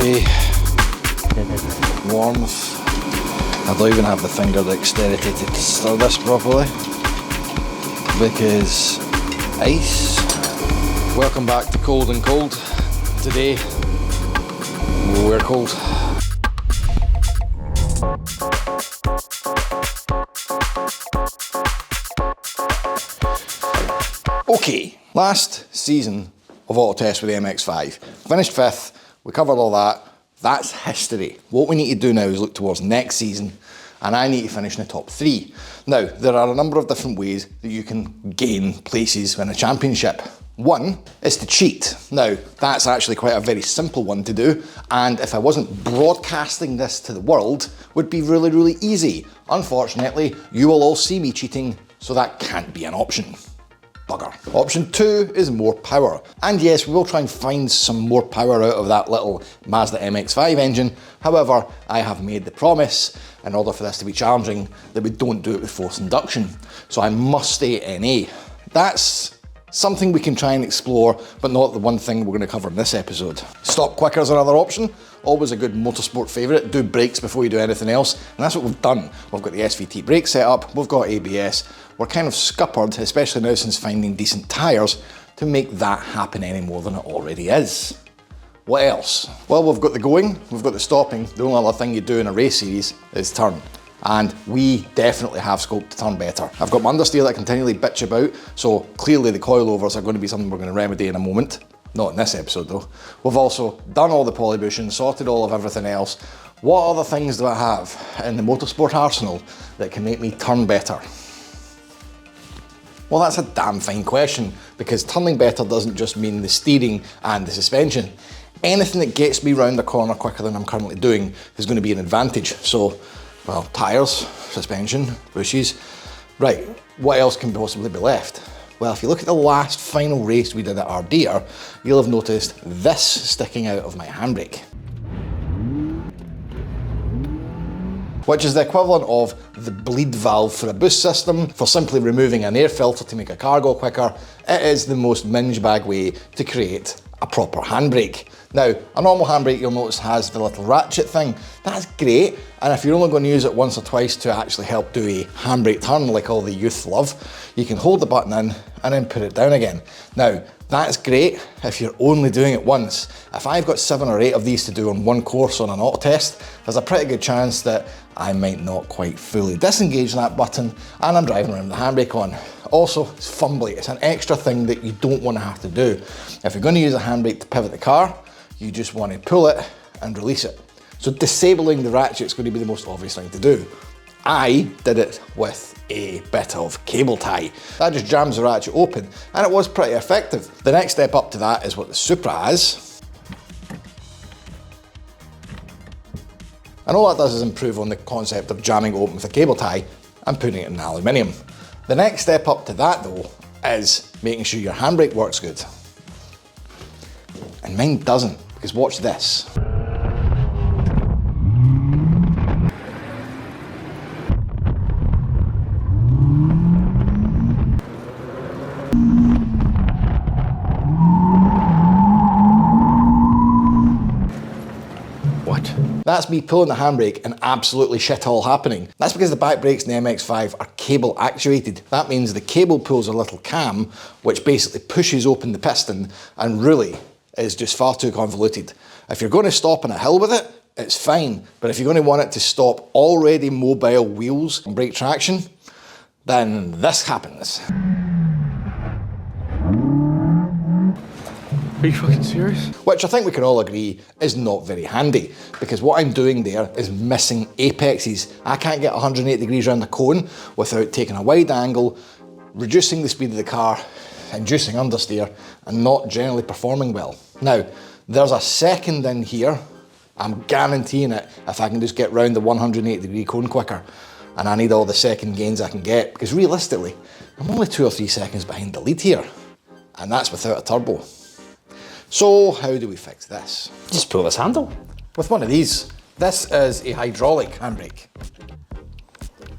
Okay. Warmth. I don't even have the finger dexterity to stir this properly because ice. Welcome back to Cold and Cold. Today we're cold. Okay, last season of auto test with the MX5. Finished 5th, we covered all that. That's history. What we need to do now is look towards next season, and I need to finish in the top 3. Now, there are a number of different ways that you can gain places in a championship. One is to cheat. Now, that's actually quite a very simple one to do, and if I wasn't broadcasting this to the world, would be really, really easy. Unfortunately, you will all see me cheating, so that can't be an option. Bugger. Option 2 is more power. And yes, we will try and find some more power out of that little Mazda MX5 engine. However, I have made the promise, in order for this to be challenging, that we don't do it with forced induction. So I must stay NA. That's something we can try and explore, but not the one thing we're going to cover in this episode. Stop quicker is another option. Always a good motorsport favourite. Do brakes before you do anything else, and that's what we've done. We've got the SVT brake set up, we've got ABS. We're kind of scuppered, especially now since finding decent tyres, to make that happen any more than it already is. What else? Well, we've got the going, we've got the stopping. The only other thing you do in a race series is turn. And we definitely have scope to turn better. I've got my understeer that I continually bitch about, so clearly the coilovers are going to be something we're going to remedy in a moment. Not in this episode though. We've also done all the polybushing, sorted all of everything else. What other things do I have in the motorsport arsenal that can make me turn better? Well, that's a damn fine question, because turning better doesn't just mean the steering and the suspension. Anything that gets me round the corner quicker than I'm currently doing is going to be an advantage. So, well, tyres, suspension, bushes. Right, what else can possibly be left? Well, if you look at the last final race we did at Ardere, you'll have noticed this sticking out of my handbrake, which is the equivalent of the bleed valve for a boost system, for simply removing an air filter to make a car go quicker. It is the most minge bag way to create a proper handbrake. Now, a normal handbrake you'll notice has the little ratchet thing. That's great, and if you're only going to use it once or twice to actually help do a handbrake turn like all the youth love, you can hold the button in and then put it down again. Now, that's great if you're only doing it once. If I've got 7 or 8 of these to do on one course on an auto test, there's a pretty good chance that I might not quite fully disengage that button and I'm driving around with the handbrake on. Also, it's fumbly. It's an extra thing that you don't want to have to do. If you're going to use a handbrake to pivot the car, you just want to pull it and release it. So disabling the ratchet is going to be the most obvious thing to do. I did it with a bit of cable tie. That just jams the ratchet open, and it was pretty effective. The next step up to that is what the Supra has. And all that does is improve on the concept of jamming open with a cable tie and putting it in aluminium. The next step up to that though is making sure your handbrake works good. And mine doesn't, because watch this. What? That's me pulling the handbrake and absolutely shit all happening. That's because the back brakes in the MX5 are cable actuated. That means the cable pulls a little cam, which basically pushes open the piston and really is just far too convoluted. If you're going to stop on a hill with it, it's fine. But if you're going to want it to stop already mobile wheels and brake traction, then this happens. Are you fucking serious? Which I think we can all agree is not very handy, because what I'm doing there is missing apexes. I can't get 180 degrees around the cone without taking a wide angle, reducing the speed of the car, inducing understeer, and not generally performing well. Now, there's a second in here. I'm guaranteeing it if I can just get round the 180 degree cone quicker. And I need all the second gains I can get, because realistically, I'm only 2 or 3 seconds behind the lead here. And that's without a turbo. So how do we fix this? Just pull this handle. With one of these. This is a hydraulic handbrake.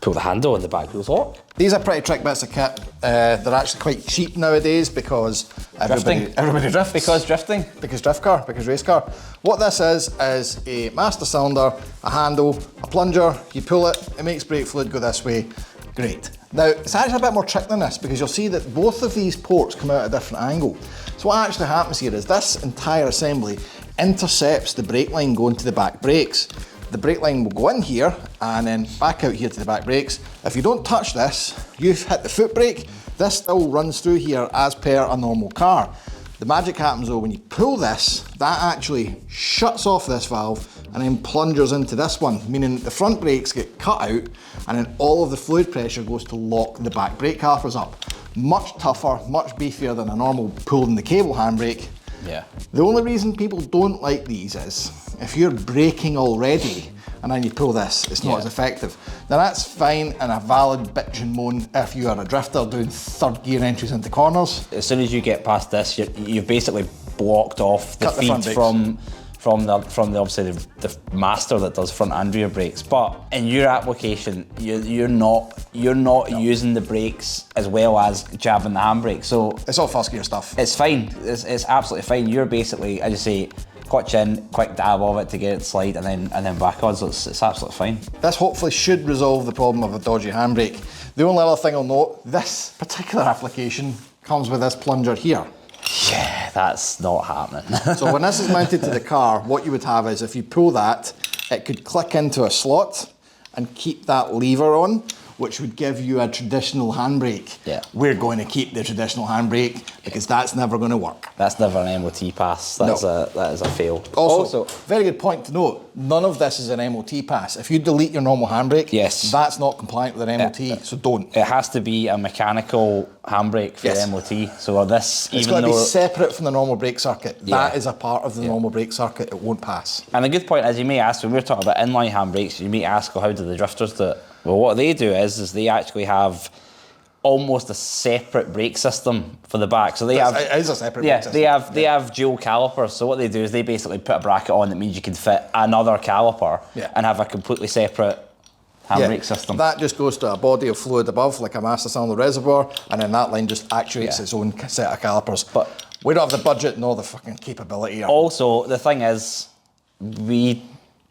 Pull the handle and the back wheel's lock. These are pretty trick bits of kit. They're actually quite cheap nowadays because everybody drifts. Because drifting. Because drift car, because race car. What this is a master cylinder, a handle, a plunger. You pull it, it makes brake fluid go this way. Great. Now, it's actually a bit more trick than this because you'll see that both of these ports come out at a different angle. So what actually happens here is this entire assembly intercepts the brake line going to the back brakes. The brake line will go in here and then back out here to the back brakes. If you don't touch this, you've hit the foot brake. This still runs through here as per a normal car. The magic happens though when you pull this, that actually shuts off this valve and then plungers into this one, meaning the front brakes get cut out and then all of the fluid pressure goes to lock the back brake calipers up. Much tougher, much beefier than a normal pulled in the cable handbrake. Yeah. The only reason people don't like these is if you're braking already and then you pull this, it's not as effective. Now that's fine and a valid bitch and moan if you are a drifter doing third gear entries into corners. As soon as you get past this, you've basically blocked off the feed from the obviously the master that does front and rear brakes. But in your application, you're not using the brakes as well as jabbing the handbrake. So it's all first gear stuff. It's fine. It's absolutely fine. You're basically, as you say, clutch in, quick dab of it to get it slide, and then back on. So it's absolutely fine. This hopefully should resolve the problem of a dodgy handbrake. The only other thing I'll note, this particular application comes with this plunger here. Yeah, that's not happening. So when this is mounted to the car, what you would have is if you pull that, it could click into a slot and keep that lever on, which would give you a traditional handbrake. Yeah. We're going to keep the traditional handbrake because that's never going to work. That's never an MOT pass. That is a fail. Also, very good point to note, none of this is an MOT pass. If you delete your normal handbrake, yes, that's not compliant with an MOT, so don't. It has to be a mechanical handbrake for the MOT. So this, it's got to be separate from the normal brake circuit. That is a part of the normal brake circuit, it won't pass. And the good point is, you may ask, when we're talking about inline handbrakes, you may ask, well, how do the drifters do it? Well, what they do is they actually have almost a separate brake system for the back. So it is a separate brake system. They have dual calipers. So what they do is they basically put a bracket on that means you can fit another caliper and have a completely separate handbrake system. That just goes to a body of fluid above, like a master cylinder reservoir, and then that line just actuates its own set of calipers. But we don't have the budget nor the fucking capability. Also, the thing is, we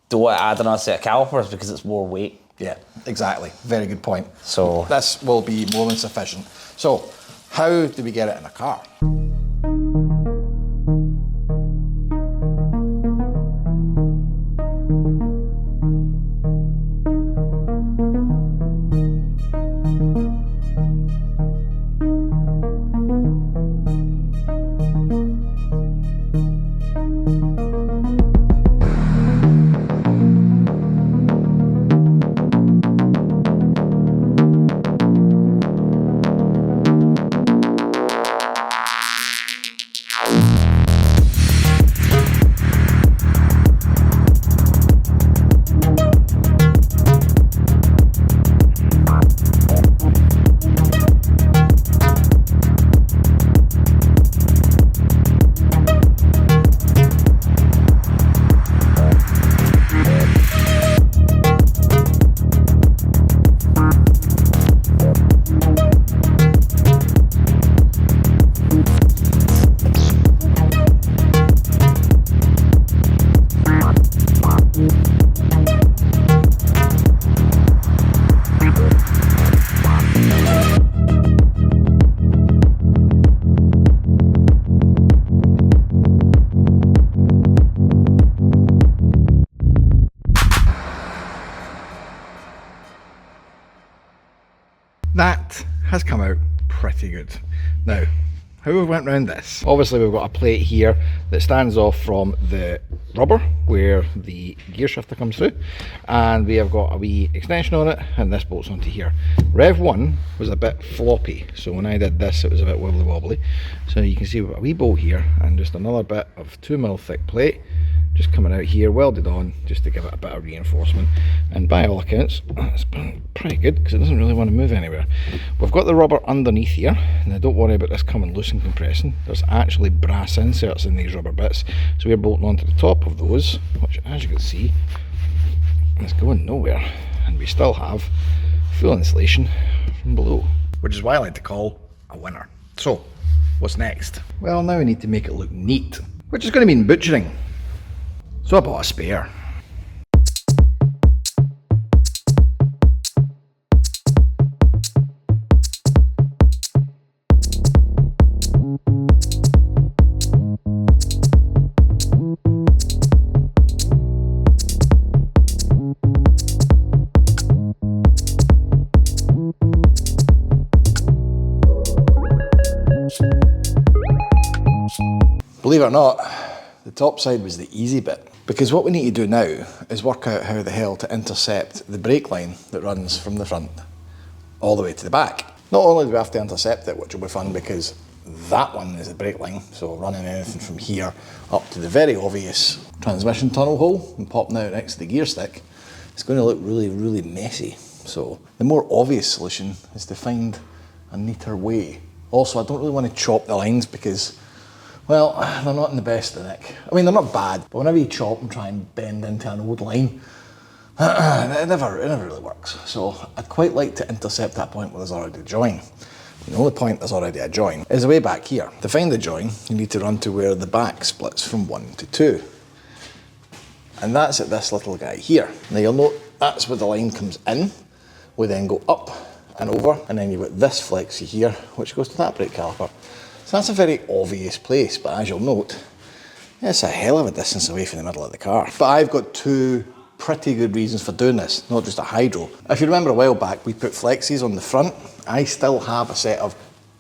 don't add another set of calipers because it's more weight. Yeah, exactly. Very good point. So this will be more than sufficient. So, how do we get it in a car? That has come out pretty good. Now, how we went around this? Obviously we've got a plate here that stands off from the rubber where the gear shifter comes through, and we have got a wee extension on it, and this bolts onto here. Rev 1 was a bit floppy, so when I did this it was a bit wobbly wobbly. So you can see we've got a wee bolt here and just another bit of 2mm thick plate just coming out here, welded on, just to give it a bit of reinforcement. And by all accounts, it's been pretty good because it doesn't really want to move anywhere. We've got the rubber underneath here. Now don't worry about this coming loose and compressing. There's actually brass inserts in these rubber bits, so we're bolting onto the top of those, which as you can see, is going nowhere. And we still have full insulation from below, which is why I like to call a winner. So, what's next? Well, now we need to make it look neat, which is going to mean butchering. So I bought a spare. Believe it or not, the top side was the easy bit, because what we need to do now is work out how the hell to intercept the brake line that runs from the front all the way to the back. Not only do we have to intercept it, which will be fun because that one is the brake line, so running anything from here up to the very obvious transmission tunnel hole and popping out next to the gear stick, it's going to look really, really messy. So the more obvious solution is to find a neater way. Also, I don't really want to chop the lines because, well, they're not in the best of nick. I mean, they're not bad, but whenever you chop and try and bend into an old line, it never really works. So I'd quite like to intercept that point where there's already a join. The only point there's already a join is way back here. To find the join, you need to run to where the back splits from 1 to 2. And that's at this little guy here. Now you'll note that's where the line comes in. We then go up and over, and then you've got this flexi here, which goes to that brake caliper. So that's a very obvious place, but as you'll note, it's a hell of a distance away from the middle of the car. But I've got two pretty good reasons for doing this, not just a hydro. If you remember a while back, we put flexis on the front. I still have a set of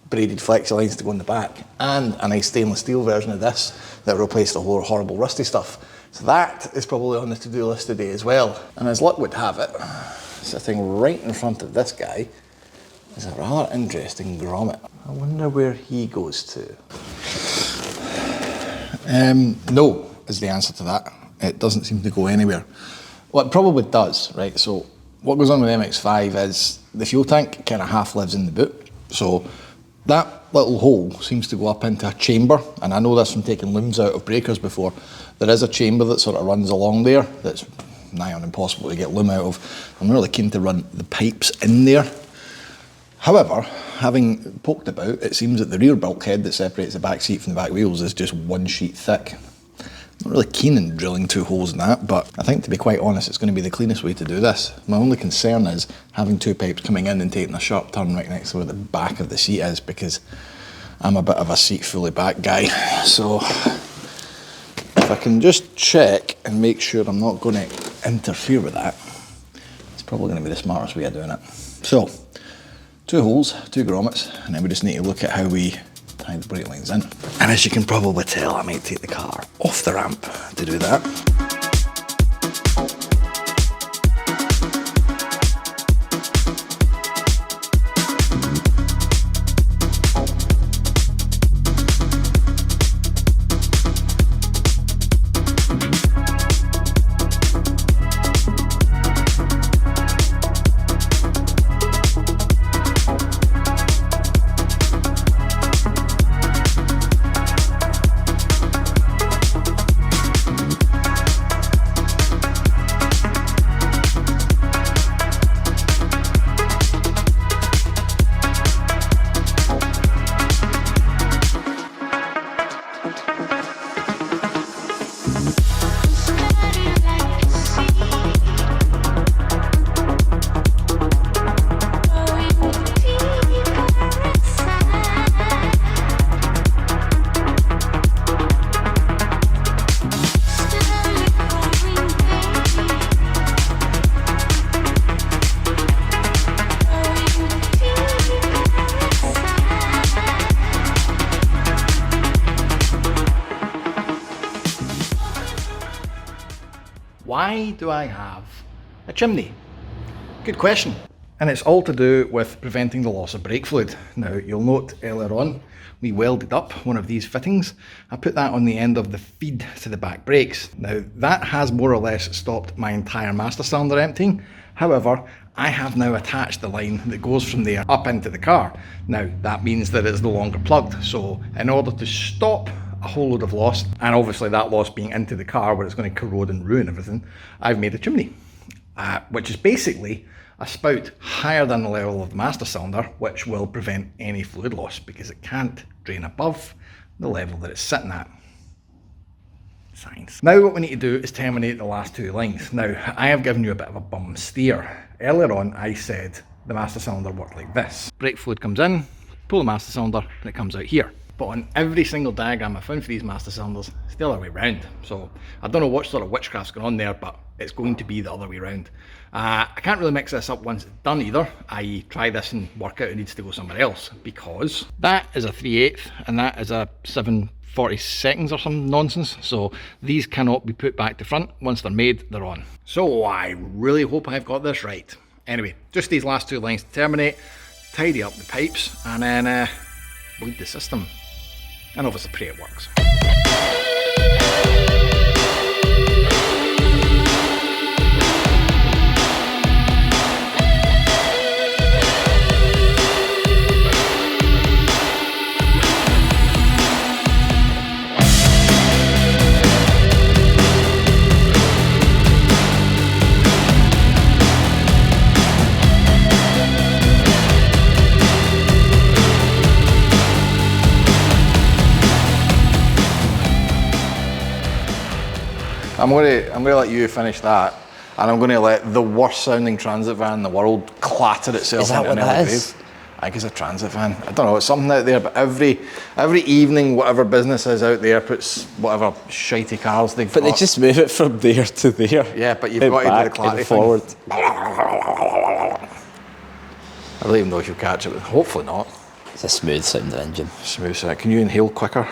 braided flexi lines to go in the back, and a nice stainless steel version of this that replaced the whole horrible rusty stuff. So that is probably on the to-do list today as well. And as luck would have it, sitting right in front of this guy is a rather interesting grommet. I wonder where he goes to. No is the answer to that. It doesn't seem to go anywhere. Well, it probably does, right? So what goes on with the MX5 is the fuel tank kind of half lives in the boot. So that little hole seems to go up into a chamber, and I know this from taking looms out of breakers before. There is a chamber that sort of runs along there that's nigh on impossible to get loom out of. I'm really keen to run the pipes in there. However, having poked about, it seems that the rear bulkhead that separates the back seat from the back wheels is just 1 sheet thick. I'm not really keen in drilling 2 holes in that, but I think, to be quite honest, it's going to be the cleanest way to do this. My only concern is having 2 pipes coming in and taking a sharp turn right next to where the back of the seat is, because I'm a bit of a seat fully back guy. So if I can just check and make sure I'm not going to interfere with that, it's probably going to be the smartest way of doing it. So 2 holes, 2 grommets, and then we just need to look at how we tie the brake lines in. And as you can probably tell, I might take the car off the ramp to do that. Why do I have a chimney? Good question. And it's all to do with preventing the loss of brake fluid. Now, you'll note earlier on, we welded up one of these fittings. I put that on the end of the feed to the back brakes. Now, that has more or less stopped my entire master cylinder emptying. However, I have now attached the line that goes from there up into the car. Now, that means that it's no longer plugged. So in order to stop a whole load of loss, and obviously that loss being into the car where it's going to corrode and ruin everything, I've made a chimney, which is basically a spout higher than the level of the master cylinder, which will prevent any fluid loss because it can't drain above the level that it's sitting at. Science. Now what we need to do is terminate the last two lines. Now, I have given you a bit of a bum steer. Earlier on, I said the master cylinder worked like this. Brake fluid comes in, pull the master cylinder, and it comes out here. But on every single diagram I found for these master cylinders, it's the other way round. So I don't know what sort of witchcraft's going on there, but it's going to be the other way round. I can't really mix this up once it's done either, i.e. try this and work out it needs to go somewhere else, because that is a 3/8 and that is a 7/42 or some nonsense. So these cannot be put back to front. Once they're made, they're on. So I really hope I've got this right. Anyway, just these last two lines to terminate, tidy up the pipes, and then bleed the system. And obviously pray it works. I'm gonna let you finish that, and I'm gonna let the worst sounding transit van in the world clatter itself into an early grave. I think it's a transit van. I don't know, it's something out there, but every evening, whatever business is out there puts whatever shitey cars they've got. But they just move it from there to there. Yeah, but you've got to do the clatter forward. I don't even know if you'll catch it, but hopefully not. It's a smooth sounding engine. Smooth sound. Can you inhale quicker?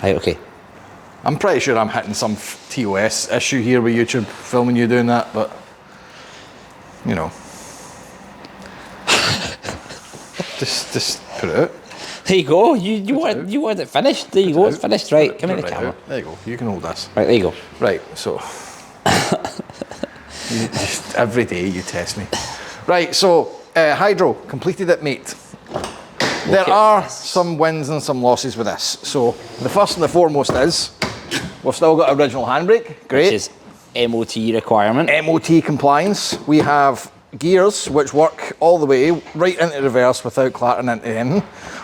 Right, okay. I'm pretty sure I'm hitting some TOS issue here with YouTube filming you doing that, but you know. just put it out. There you go. You wanted it finished. There you go. It's finished. Right. Come in the camera. There you go. You can hold this. Right. There you go. Right. So just every day you test me. Right. So hydro completed it, mate. There are some wins and some losses with this. So the first and the foremost is we've still got original handbrake. Great. Which is MOT requirement. MOT compliance. We have gears which work all the way right into reverse without clattering into anything.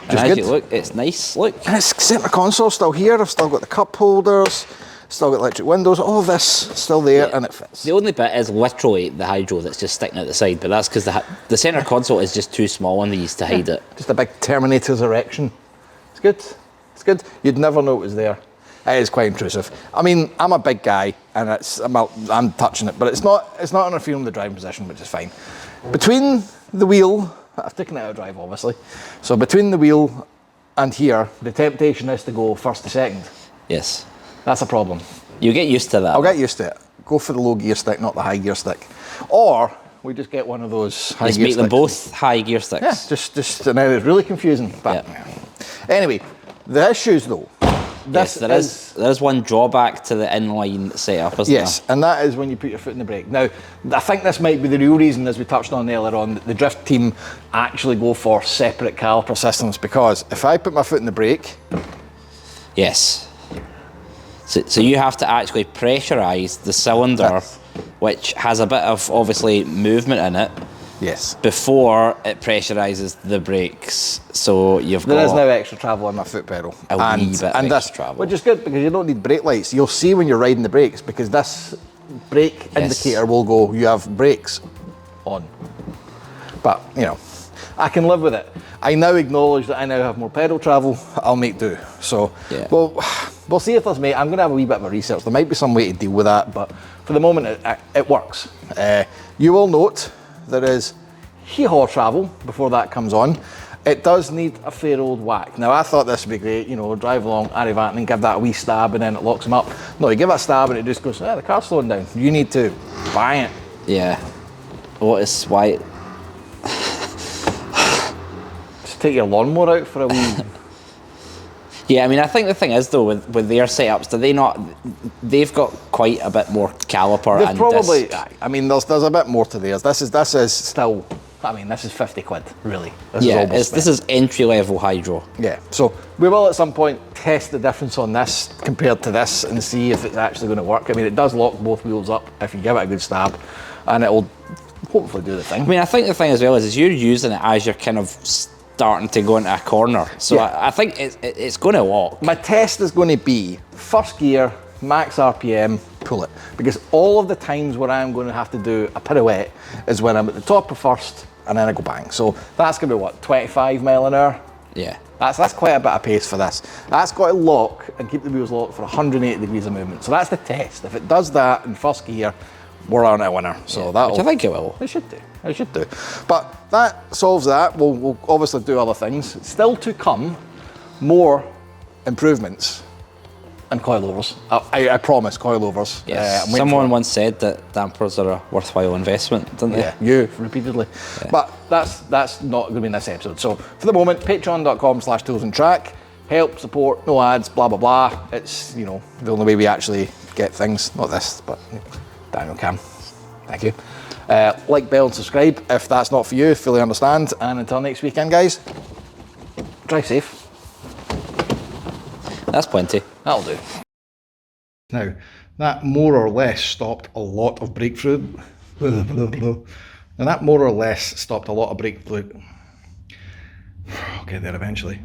And as you look, it's nice. Look. And it's centre console still here. I've still got the cup holders. Still got electric windows. All of this still there, and it fits. The only bit is literally the hydro that's just sticking out the side, but that's because the centre console is just too small on these to hide it. Just a big Terminator's erection. It's good. It's good. You'd never know it was there. It is quite intrusive. I mean, I'm a big guy, and I'm touching it, but it's not interfering with the driving position, which is fine. Between the wheel, I've taken it out of drive, obviously. So between the wheel and here, the temptation is to go first to second. Yes. That's a problem. You get used to that. I'll get used to it. Go for the low gear stick, not the high gear stick. Or we just get one of those high gear sticks. Just make them both high gear sticks. Yeah, just now it's really confusing. But anyway, the issues though. There is one drawback to the inline setup, isn't there? Yes, and that is when you put your foot in the brake. Now, I think this might be the real reason, as we touched on earlier on, that the drift team actually go for separate caliper systems, because if I put my foot in the brake... Yes. So you have to actually pressurise the cylinder, which has a bit of, obviously, movement in it. Yes. Before it pressurises the brakes. So you've got... There is now extra travel on my foot pedal. A wee bit of extra travel. Which is good, because you don't need brake lights. You'll see when you're riding the brakes, because this brake indicator will go, you have brakes on. But, you know, I can live with it. I now acknowledge that I now have more pedal travel. I'll make do. So, we'll see if there's I'm going to have a wee bit of a research. There might be some way to deal with that, but for the moment, it works. You will note there is hee-haw travel before that comes on. It does need a fair old whack. Now, I thought this would be great, you know, drive along Arrivant and give that a wee stab and then it locks them up. No, you give that a stab and it just goes, the car's slowing down. You need to bang it. Yeah. Why? Just take your lawnmower out for a wee... Yeah, I mean, I think the thing is though, with their setups, they've got quite a bit more caliper. They've and probably, disc. I mean, there's a bit more to theirs. This is still, I mean, this is 50 quid, really. This is entry level hydro. Yeah, so we will at some point test the difference on this compared to this and see if it's actually going to work. I mean, it does lock both wheels up if you give it a good stab, and it'll hopefully do the thing. I mean, I think the thing as well is you're using it as you're kind of starting to go into a corner. So Yeah. I think it's going to walk. My test is going to be first gear, max RPM, pull it. Because all of the times where I'm going to have to do a pirouette is when I'm at the top of first and then I go bang. So that's going to be what, 25 mile an hour? Yeah. That's quite a bit of pace for this. That's got to lock and keep the wheels locked for 180 degrees of movement. So that's the test. If it does that in first gear, we're on a winner. So Which I think it will. It should do. It should do. But that solves that. We'll obviously do other things. Still to come, more improvements and coilovers. I promise, coilovers. Yes. Someone once said that dampers are a worthwhile investment, didn't they? Yeah, you repeatedly. Yeah. But that's not going to be in this episode. So for the moment, patreon.com/toolsandtrack. Help, support, no ads, blah, blah, blah. It's, you know, the only way we actually get things. Not this, but Daniel can. Thank you. Like, bell, and subscribe if that's not for you. Fully understand. And until next weekend, guys, drive safe. That's plenty. That'll do. Now, that more or less stopped a lot of breakthrough. And that more or less stopped a lot of breakthrough. I'll get there eventually.